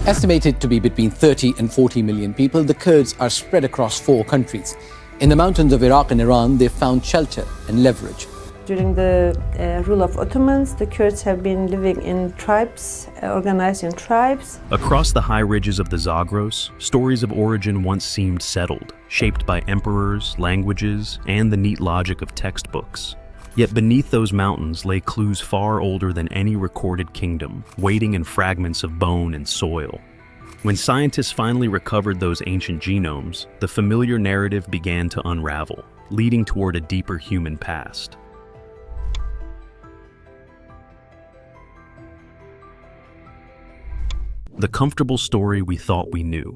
Estimated to be between 30 and 40 million people, the Kurds are spread across 4 countries. In the mountains of Iraq and Iran, they've found shelter and leverage. During the rule of Ottomans, the Kurds have been living in tribes, organized in tribes. Across the high ridges of the Zagros, stories of origin once seemed settled, shaped by emperors, languages, and the neat logic of textbooks. Yet beneath those mountains lay clues far older than any recorded kingdom, waiting in fragments of bone and soil. When scientists finally recovered those ancient genomes, the familiar narrative began to unravel, leading toward a deeper human past. The comfortable story we thought we knew.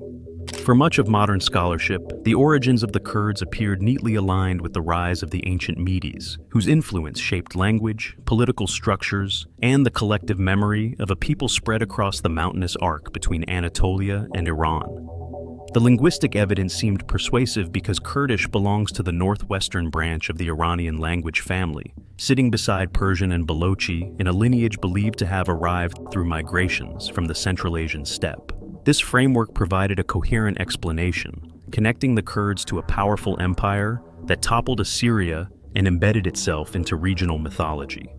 For much of modern scholarship, the origins of the Kurds appeared neatly aligned with the rise of the ancient Medes, whose influence shaped language, political structures, and the collective memory of a people spread across the mountainous arc between Anatolia and Iran. The linguistic evidence seemed persuasive because Kurdish belongs to the northwestern branch of the Iranian language family, sitting beside Persian and Balochi in a lineage believed to have arrived through migrations from the Central Asian steppe. This framework provided a coherent explanation, connecting the Kurds to a powerful empire that toppled Assyria and embedded itself into regional mythology.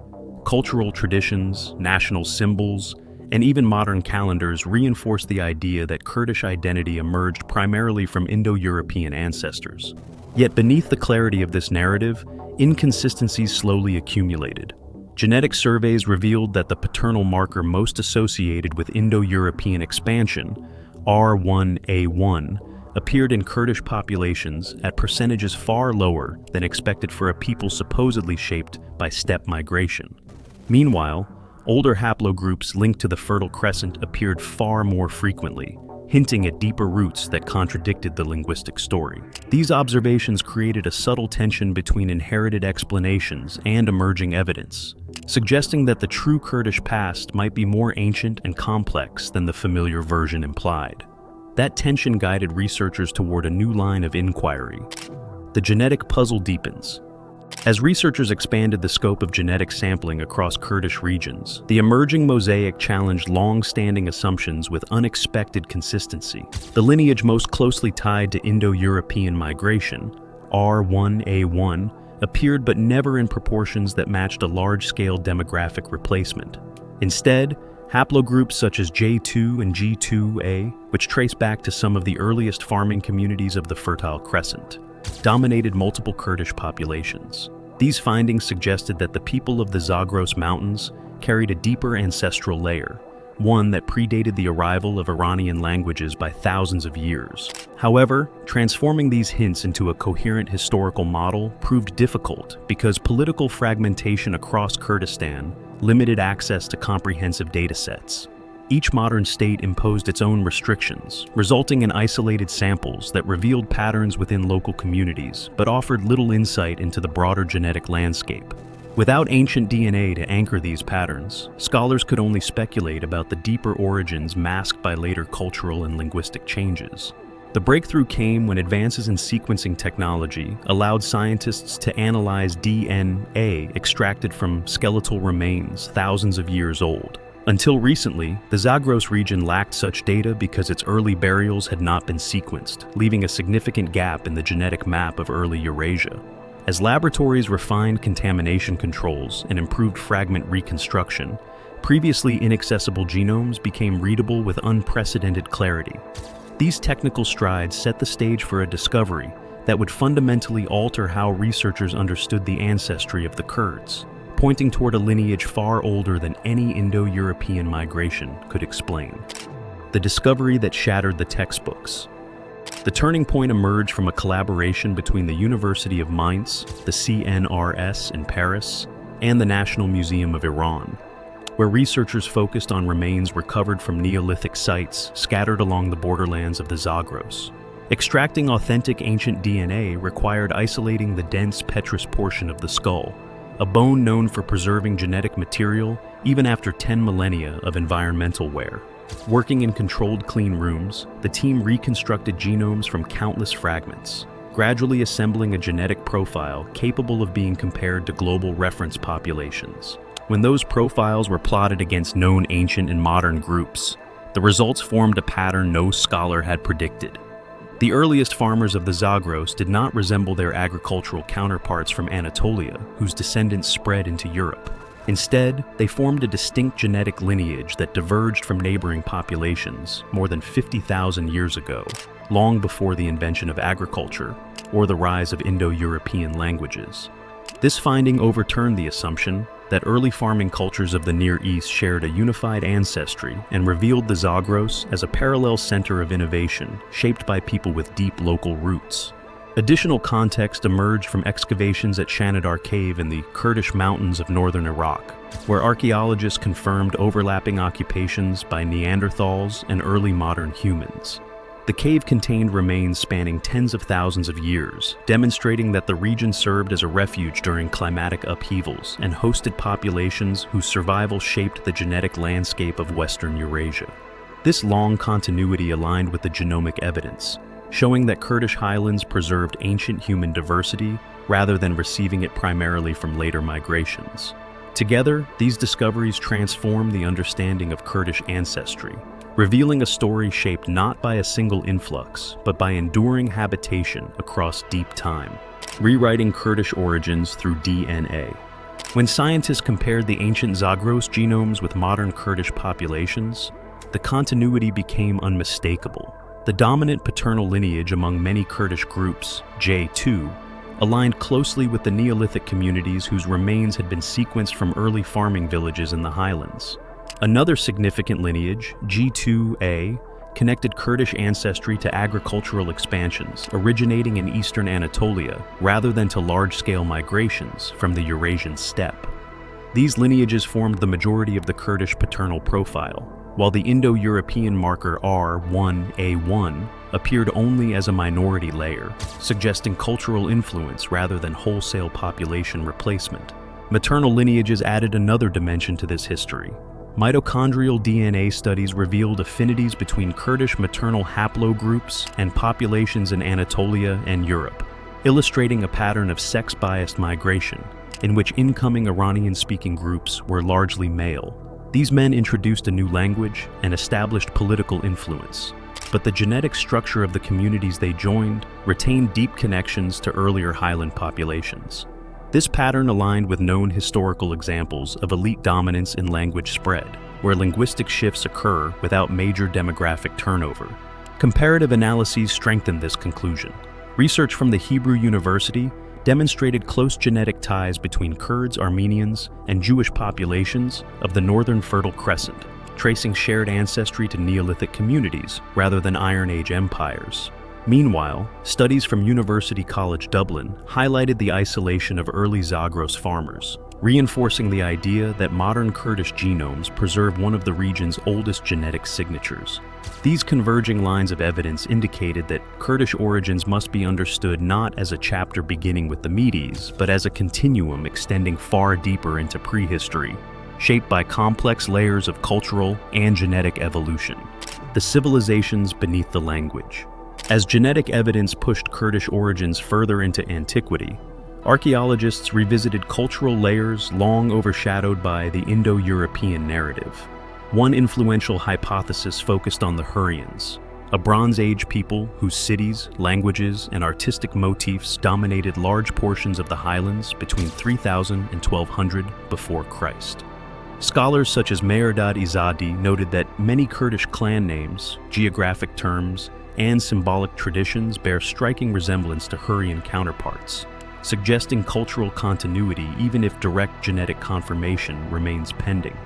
Cultural traditions, national symbols, and even modern calendars reinforce the idea that Kurdish identity emerged primarily from Indo-European ancestors. Yet beneath the clarity of this narrative, inconsistencies slowly accumulated. Genetic surveys revealed that the paternal marker most associated with Indo-European expansion, R1A1, appeared in Kurdish populations at percentages far lower than expected for a people supposedly shaped by steppe migration. Meanwhile, older haplogroups linked to the Fertile Crescent appeared far more frequently, hinting at deeper roots that contradicted the linguistic story. These observations created a subtle tension between inherited explanations and emerging evidence, suggesting that the true Kurdish past might be more ancient and complex than the familiar version implied. That tension guided researchers toward a new line of inquiry. The genetic puzzle deepens. As researchers expanded the scope of genetic sampling across Kurdish regions, the emerging mosaic challenged long-standing assumptions with unexpected consistency. The lineage most closely tied to Indo-European migration, R1A1, appeared but never in proportions that matched a large-scale demographic replacement. Instead, haplogroups such as J2 and G2A, which trace back to some of the earliest farming communities of the Fertile Crescent, dominated multiple Kurdish populations. These findings suggested that the people of the Zagros Mountains carried a deeper ancestral layer, one that predated the arrival of Iranian languages by thousands of years. However, transforming these hints into a coherent historical model proved difficult because political fragmentation across Kurdistan limited access to comprehensive datasets. Each modern state imposed its own restrictions, resulting in isolated samples that revealed patterns within local communities, but offered little insight into the broader genetic landscape. Without ancient DNA to anchor these patterns, scholars could only speculate about the deeper origins masked by later cultural and linguistic changes. The breakthrough came when advances in sequencing technology allowed scientists to analyze DNA extracted from skeletal remains thousands of years old. Until recently, the Zagros region lacked such data because its early burials had not been sequenced, leaving a significant gap in the genetic map of early Eurasia. As laboratories refined contamination controls and improved fragment reconstruction, previously inaccessible genomes became readable with unprecedented clarity. These technical strides set the stage for a discovery that would fundamentally alter how researchers understood the ancestry of the Kurds, pointing toward a lineage far older than any Indo-European migration could explain. The discovery that shattered the textbooks. The turning point emerged from a collaboration between the University of Mainz, the CNRS in Paris, and the National Museum of Iran, where researchers focused on remains recovered from Neolithic sites scattered along the borderlands of the Zagros. Extracting authentic ancient DNA required isolating the dense petrous portion of the skull, a bone known for preserving genetic material even after 10 millennia of environmental wear. Working in controlled clean rooms, the team reconstructed genomes from countless fragments, gradually assembling a genetic profile capable of being compared to global reference populations. When those profiles were plotted against known ancient and modern groups, The results formed a pattern no scholar had predicted. The earliest farmers of the Zagros did not resemble their agricultural counterparts from Anatolia, whose descendants spread into Europe. Instead, they formed a distinct genetic lineage that diverged from neighboring populations more than 50,000 years ago, long before the invention of agriculture or the rise of Indo-European languages. This finding overturned the assumption that early farming cultures of the Near East shared a unified ancestry and revealed the Zagros as a parallel center of innovation shaped by people with deep local roots. Additional context emerged from excavations at Shanidar Cave in the Kurdish mountains of northern Iraq, where archaeologists confirmed overlapping occupations by Neanderthals and early modern humans. The cave contained remains spanning tens of thousands of years, demonstrating that the region served as a refuge during climatic upheavals and hosted populations whose survival shaped the genetic landscape of Western Eurasia. This long continuity aligned with the genomic evidence, showing that Kurdish highlands preserved ancient human diversity rather than receiving it primarily from later migrations. Together, these discoveries transform the understanding of Kurdish ancestry, revealing a story shaped not by a single influx, but by enduring habitation across deep time, rewriting Kurdish origins through DNA. When scientists compared the ancient Zagros genomes with modern Kurdish populations, the continuity became unmistakable. The dominant paternal lineage among many Kurdish groups, J2, aligned closely with the Neolithic communities whose remains had been sequenced from early farming villages in the highlands. Another significant lineage, G2A, connected Kurdish ancestry to agricultural expansions originating in eastern Anatolia rather than to large-scale migrations from the Eurasian steppe. These lineages formed the majority of the Kurdish paternal profile, while the Indo-European marker R1A1 appeared only as a minority layer, suggesting cultural influence rather than wholesale population replacement. Maternal lineages added another dimension to this history. Mitochondrial DNA studies revealed affinities between Kurdish maternal haplogroups and populations in Anatolia and Europe, illustrating a pattern of sex-biased migration, in which incoming Iranian-speaking groups were largely male. These men introduced a new language and established political influence, but the genetic structure of the communities they joined retained deep connections to earlier highland populations. This pattern aligned with known historical examples of elite dominance in language spread, where linguistic shifts occur without major demographic turnover. Comparative analyses strengthened this conclusion. Research from the Hebrew University demonstrated close genetic ties between Kurds, Armenians, and Jewish populations of the northern Fertile Crescent, tracing shared ancestry to Neolithic communities rather than Iron Age empires. Meanwhile, studies from University College Dublin highlighted the isolation of early Zagros farmers, reinforcing the idea that modern Kurdish genomes preserve one of the region's oldest genetic signatures. These converging lines of evidence indicated that Kurdish origins must be understood not as a chapter beginning with the Medes, but as a continuum extending far deeper into prehistory, shaped by complex layers of cultural and genetic evolution. The civilizations beneath the language. As genetic evidence pushed Kurdish origins further into antiquity, archaeologists revisited cultural layers long overshadowed by the Indo-European narrative. One influential hypothesis focused on the Hurrians, a Bronze Age people whose cities, languages, and artistic motifs dominated large portions of the highlands between 3000 and 1200 before Christ. Scholars such as Mehrdad Izadi noted that many Kurdish clan names, geographic terms, and symbolic traditions bear striking resemblance to Hurrian counterparts, suggesting cultural continuity even if direct genetic confirmation remains pending.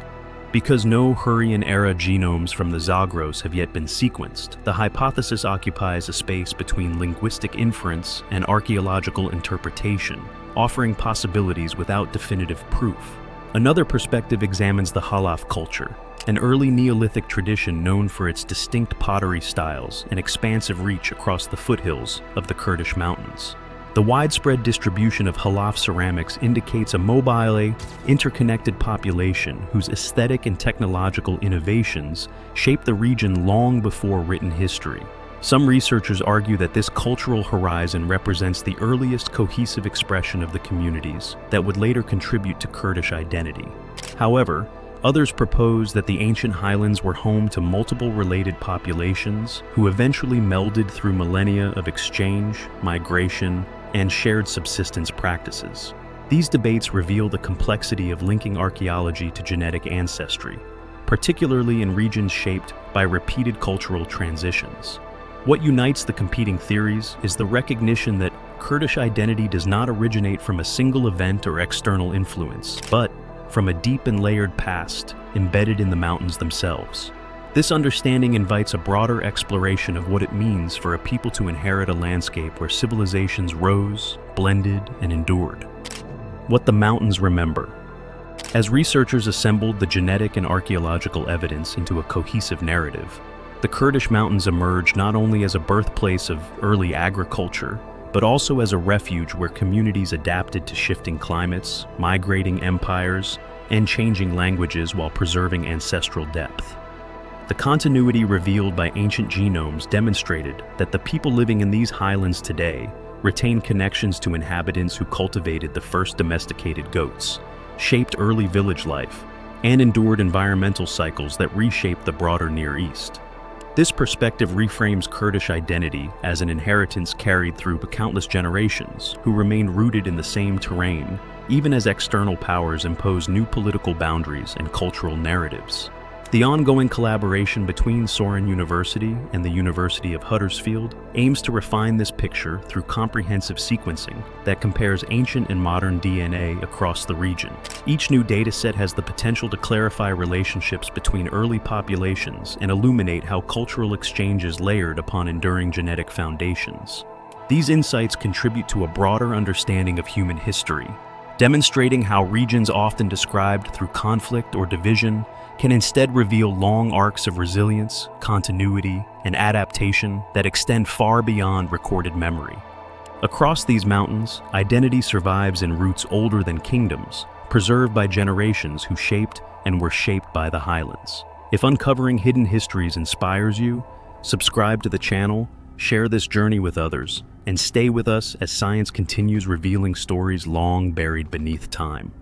Because no Hurrian-era genomes from the Zagros have yet been sequenced, the hypothesis occupies a space between linguistic inference and archaeological interpretation, offering possibilities without definitive proof. Another perspective examines the Halaf culture, an early Neolithic tradition known for its distinct pottery styles and expansive reach across the foothills of the Kurdish mountains. The widespread distribution of Halaf ceramics indicates a mobile, interconnected population whose aesthetic and technological innovations shaped the region long before written history. Some researchers argue that this cultural horizon represents the earliest cohesive expression of the communities that would later contribute to Kurdish identity. However, Others propose that the ancient highlands were home to multiple related populations who eventually melded through millennia of exchange, migration, and shared subsistence practices. These debates reveal the complexity of linking archaeology to genetic ancestry, particularly in regions shaped by repeated cultural transitions. What unites the competing theories is the recognition that Kurdish identity does not originate from a single event or external influence, but from a deep and layered past embedded in the mountains themselves. This understanding invites a broader exploration of what it means for a people to inherit a landscape where civilizations rose, blended, and endured. What the mountains remember. As researchers assembled the genetic and archaeological evidence into a cohesive narrative, the Kurdish mountains emerge not only as a birthplace of early agriculture, but also as a refuge where communities adapted to shifting climates, migrating empires, and changing languages while preserving ancestral depth. The continuity revealed by ancient genomes demonstrated that the people living in these highlands today retain connections to inhabitants who cultivated the first domesticated goats, shaped early village life, and endured environmental cycles that reshaped the broader Near East. This perspective reframes Kurdish identity as an inheritance carried through countless generations who remain rooted in the same terrain, even as external powers impose new political boundaries and cultural narratives. The ongoing collaboration between Sorin University and the University of Huddersfield aims to refine this picture through comprehensive sequencing that compares ancient and modern DNA across the region. Each new dataset has the potential to clarify relationships between early populations and illuminate how cultural exchanges layered upon enduring genetic foundations. These insights contribute to a broader understanding of human history, demonstrating how regions often described through conflict or division can instead reveal long arcs of resilience, continuity, and adaptation that extend far beyond recorded memory. Across these mountains, identity survives in roots older than kingdoms, preserved by generations who shaped and were shaped by the highlands. If uncovering hidden histories inspires you, subscribe to the channel, share this journey with others, and stay with us as science continues revealing stories long buried beneath time.